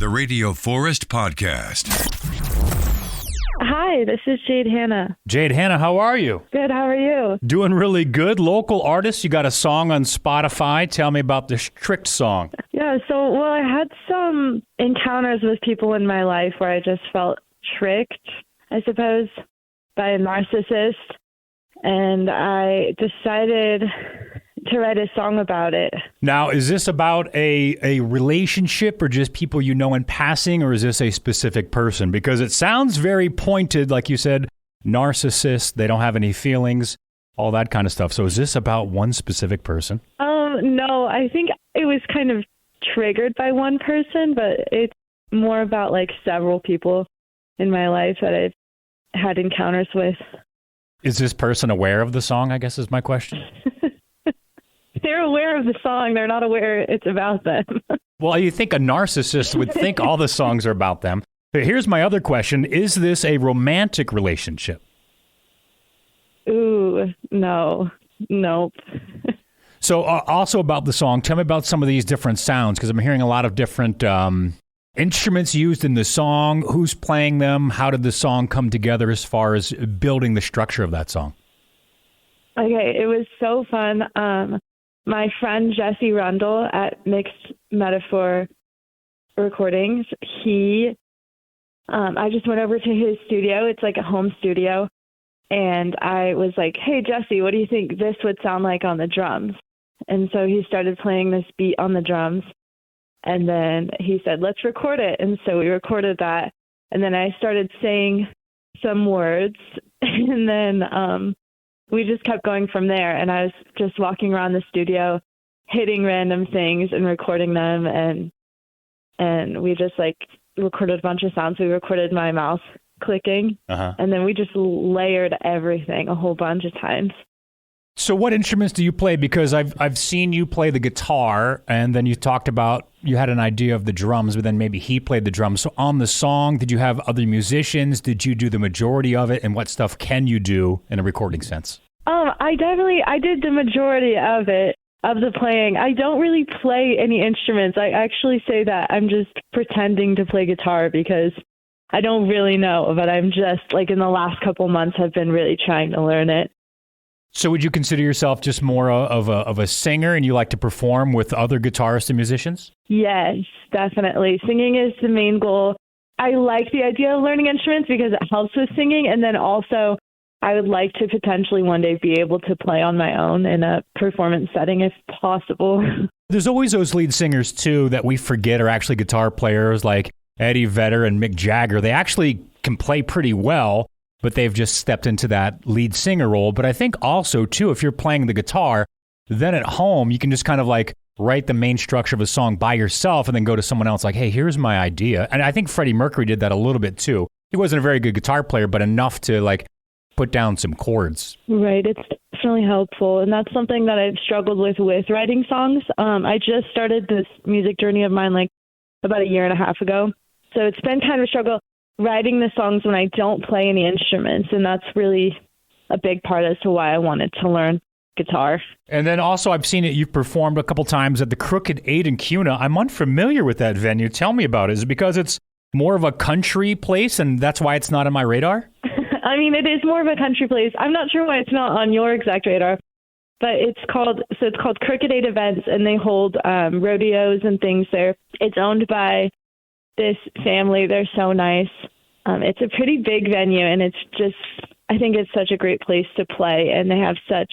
the Radio Forest Podcast. Hi, this is Jade Hanna. Jade Hanna, how are you? Good, how are you? Doing really good. Local artist, you got a song on Spotify. Tell me about this Tricked song. Yeah, well, I had some encounters with people in my life where I just felt tricked, I suppose, by a narcissist. And I decided to write a song about it. Now, is this about a relationship or just people you know in passing, or is this a specific person? Because it sounds very pointed, like you said, narcissist, they don't have any feelings, all that kind of stuff. So is this about one specific person? No, I think it was kind of triggered by one person, but it's more about like several people in my life that I've had encounters with. Is this person aware of the song, I guess is my question? They're aware of the song. They're not aware it's about them. Well, you think a narcissist would think all the songs are about them. But here's my other question. Is this a romantic relationship? Ooh, no. Nope. So also about the song, tell me about some of these different sounds, because I'm hearing a lot of different instruments used in the song. Who's playing them? How did the song come together as far as building the structure of that song? Okay, it was so fun. My friend Jesse Rundle at Mixed Metaphor Recordings, I just went over to his studio. It's like a home studio. And I was like, hey, Jesse, what do you think this would sound like on the drums? And so he started playing this beat on the drums. And then he said, let's record it. And so we recorded that. And then I started saying some words. And then we just kept going from there. And I was just walking around the studio, hitting random things and recording them. And we just like recorded a bunch of sounds. We recorded my mouse clicking. And then we just layered everything a whole bunch of times. So what instruments do you play? Because I've seen you play the guitar, and then you talked about you had an idea of the drums, but then maybe he played the drums. So on the song, did you have other musicians? Did you do the majority of it? And what stuff can you do in a recording sense? I did the majority of it, of the playing. I don't really play any instruments. I actually say that I'm just pretending to play guitar because I don't really know, but I'm just like in the last couple months I've been really trying to learn it. So would you consider yourself just more of a singer, and you like to perform with other guitarists and musicians? Yes, definitely. Singing is the main goal. I like the idea of learning instruments because it helps with singing, and then also I would like to potentially one day be able to play on my own in a performance setting if possible. There's always those lead singers, too, that we forget are actually guitar players like Eddie Vedder and Mick Jagger. They actually can play pretty well, but they've just stepped into that lead singer role. But I think also, too, if you're playing the guitar, then at home, you can just kind of like write the main structure of a song by yourself and then go to someone else like, hey, here's my idea. And I think Freddie Mercury did that a little bit, too. He wasn't a very good guitar player, but enough to like put down some chords. Right. It's definitely helpful. And that's something that I've struggled with writing songs. I just started this music journey of mine like about a year and a half ago. So it's been kind of a struggle writing the songs when I don't play any instruments. And that's really a big part as to why I wanted to learn guitar. And then also I've seen it, you've performed a couple times at the Crooked 8 in Kuna. I'm unfamiliar with that venue. Tell me about it. Is it because it's more of a country place and that's why it's not on my radar? I mean, it is more of a country place. I'm not sure why it's not on your exact radar, but it's called Crooked 8 Events, and they hold rodeos and things there. It's owned by this family. They're so nice. It's a pretty big venue, and I think it's such a great place to play, and they have such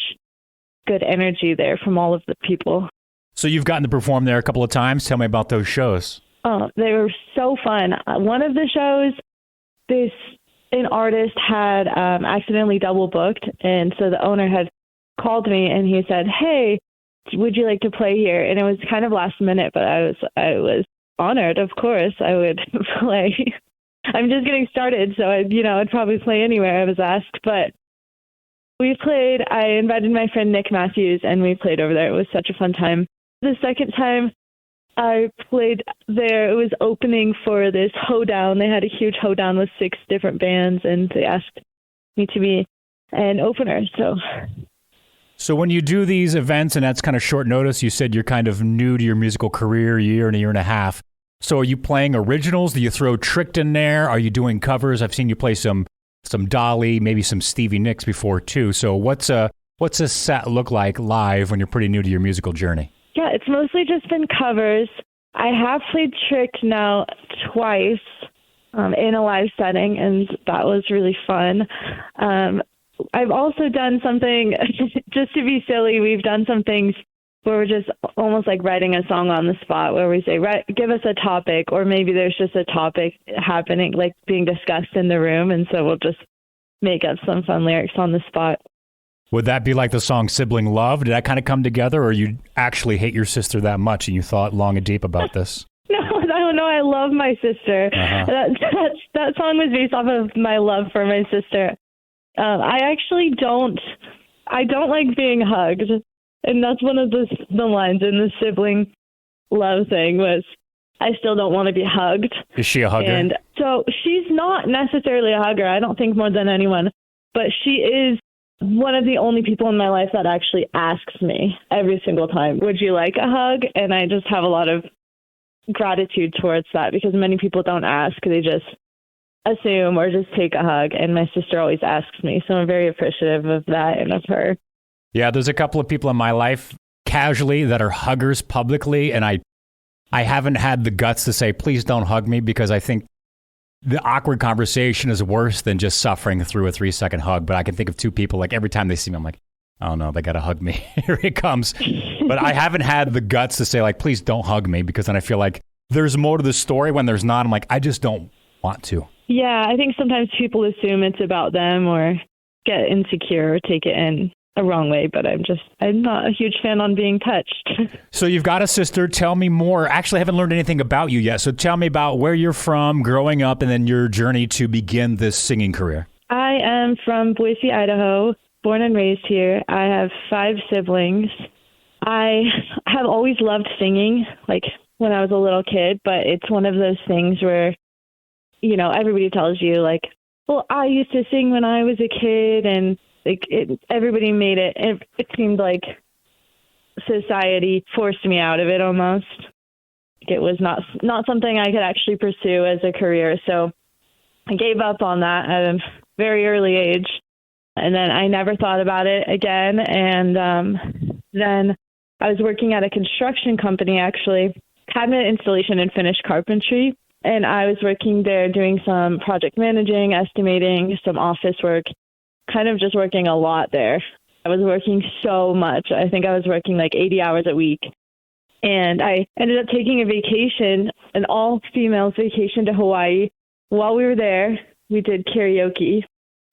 good energy there from all of the people. So you've gotten to perform there a couple of times. Tell me about those shows. Oh, they were so fun. One of the shows, an artist had accidentally double booked, and so the owner had called me, and he said, hey, would you like to play here? And it was kind of last minute, but I was honored. Of course I would play. I'm just getting started, so I'd probably play anywhere I was asked. But I invited my friend Nick Matthews, and we played over there. It was such a fun time. The second time I played there, it was opening for this hoedown. They had a huge hoedown with 6 different bands, and they asked me to be an opener. So when you do these events, and that's kind of short notice, you said you're kind of new to your musical career, a year and a half. So are you playing originals? Do you throw Tricked in there? Are you doing covers? I've seen you play some Dolly, maybe some Stevie Nicks before too. So what's a set look like live when you're pretty new to your musical journey? Yeah, it's mostly just been covers. I have played Tricked now twice in a live setting, and that was really fun. I've also done something, just to be silly, we've done some things where we're just almost like writing a song on the spot, where we say, give us a topic, or maybe there's just a topic happening, like being discussed in the room, and so we'll just make up some fun lyrics on the spot. Would that be like the song Sibling Love? Did that kind of come together, or you actually hate your sister that much and you thought long and deep about this? No, I don't know. I love my sister. Uh-huh. That song was based off of my love for my sister. I actually don't like being hugged. And that's one of the lines in the Sibling Love thing was, I still don't want to be hugged. Is she a hugger? And so she's not necessarily a hugger. I don't think more than anyone. But she is one of the only people in my life that actually asks me every single time, would you like a hug? And I just have a lot of gratitude towards that, because many people don't ask. They just assume or just take a hug. And my sister always asks me. So I'm very appreciative of that and of her. Yeah, there's a couple of people in my life casually that are huggers publicly, and I haven't had the guts to say, please don't hug me, because I think the awkward conversation is worse than just suffering through a 3-second hug. But I can think of two people, like every time they see me, I'm like, oh no, they got to hug me. Here it comes. But I haven't had the guts to say, like, please don't hug me, because then I feel like there's more to the story when there's not. I'm like, I just don't want to. Yeah, I think sometimes people assume it's about them or get insecure or take it in a wrong way, but I'm not a huge fan on being touched. So you've got a sister. Tell me more. Actually, I haven't learned anything about you yet. So tell me about where you're from, growing up, and then your journey to begin this singing career. I am from Boise, Idaho, born and raised here. I have 5 siblings. I have always loved singing, like when I was a little kid, but it's one of those things where, you know, everybody tells you like, well, I used to sing when I was a kid, and everybody made it. It seemed like society forced me out of it almost. It was not something I could actually pursue as a career. So I gave up on that at a very early age. And then I never thought about it again. And then I was working at a construction company, actually, cabinet installation and finished carpentry. And I was working there doing some project managing, estimating, some office work, kind of just working a lot there. I was working so much. I think I was working like 80 hours a week. And I ended up taking a vacation, an all-females vacation to Hawaii. While we were there, we did karaoke.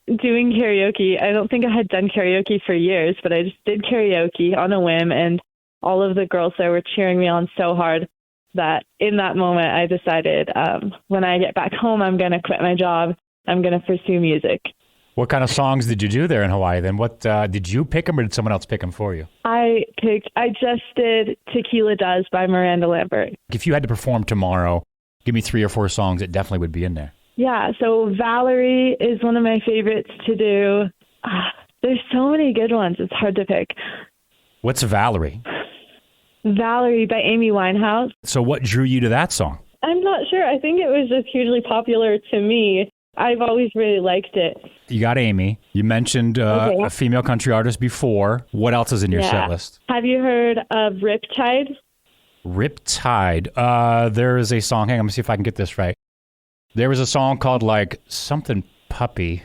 Doing karaoke, I don't think I had done karaoke for years, but I just did karaoke on a whim, and all of the girls there were cheering me on so hard that in that moment I decided when I get back home, I'm going to quit my job. I'm going to pursue music. What kind of songs did you do there in Hawaii then? What did you pick them, or did someone else pick them for you? I just did Tequila Does by Miranda Lambert. If you had to perform tomorrow, give me 3 or 4 songs that definitely would be in there. Yeah, so Valerie is one of my favorites to do. There's so many good ones. It's hard to pick. What's Valerie? Valerie by Amy Winehouse. So what drew you to that song? I'm not sure. I think it was just hugely popular to me. I've always really liked it. You got Amy. You mentioned a female country artist before. What else is in your set list? Have you heard of Riptide? Riptide. There is a song. Hang on, let me see if I can get this right. There was a song called like something puppy.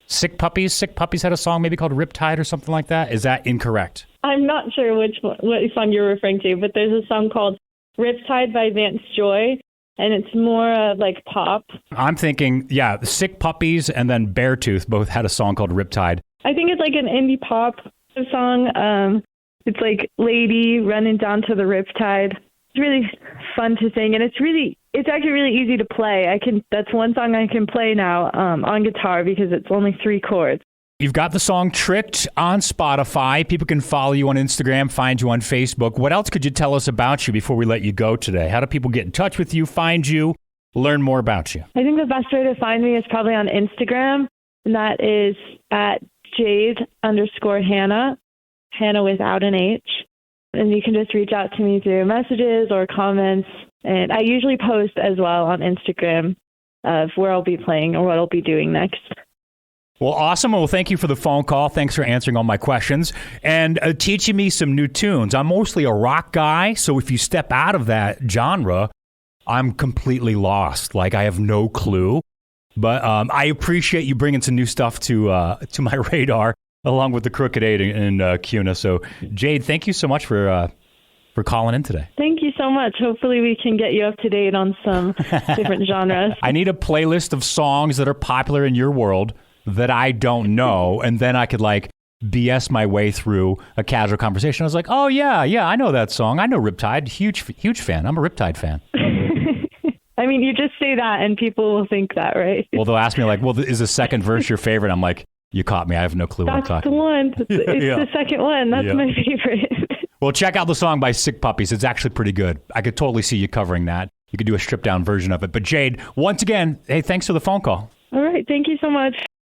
Sick Puppies. Sick Puppies had a song maybe called Riptide or something like that. Is that incorrect? I'm not sure what song you're referring to, but there's a song called Riptide by Vance Joy. And it's more like pop. I'm thinking, yeah, Sick Puppies and then Beartooth both had a song called Riptide. I think it's like an indie pop song. It's like Lady running down to the Riptide. It's really fun to sing, and it's actually really easy to play. That's one song I can play now on guitar because it's only 3 chords. You've got the song Tricked on Spotify. People can follow you on Instagram, find you on Facebook. What else could you tell us about you before we let you go today? How do people get in touch with you, find you, learn more about you? I think the best way to find me is probably on Instagram, and that is at Jade_Hanna, Hanna without an H. And you can just reach out to me through messages or comments. And I usually post as well on Instagram of where I'll be playing or what I'll be doing next. Well, awesome. Well, thank you for the phone call. Thanks for answering all my questions and teaching me some new tunes. I'm mostly a rock guy, so if you step out of that genre, I'm completely lost. Like, I have no clue. But I appreciate you bringing some new stuff to my radar, along with the Crooked 8 and CUNA. So, Jade, thank you so much for calling in today. Thank you so much. Hopefully we can get you up to date on some different genres. I need a playlist of songs that are popular in your world that I don't know, and then I could BS my way through a casual conversation. I was like, oh yeah, I know that song. I know Riptide. Huge fan. I'm a Riptide fan. I mean, you just say that and people will think that, right? Well, they'll ask me well, is the second verse your favorite? I'm like, you caught me. I have no clue what I'm talking about. That's the one. It's the second one. That's my favorite. Well, check out the song by Sick Puppies. It's actually pretty good. I could totally see you covering that. You could do a stripped down version of it. But Jade, once again, hey, thanks for the phone call. All right. Thank you so much.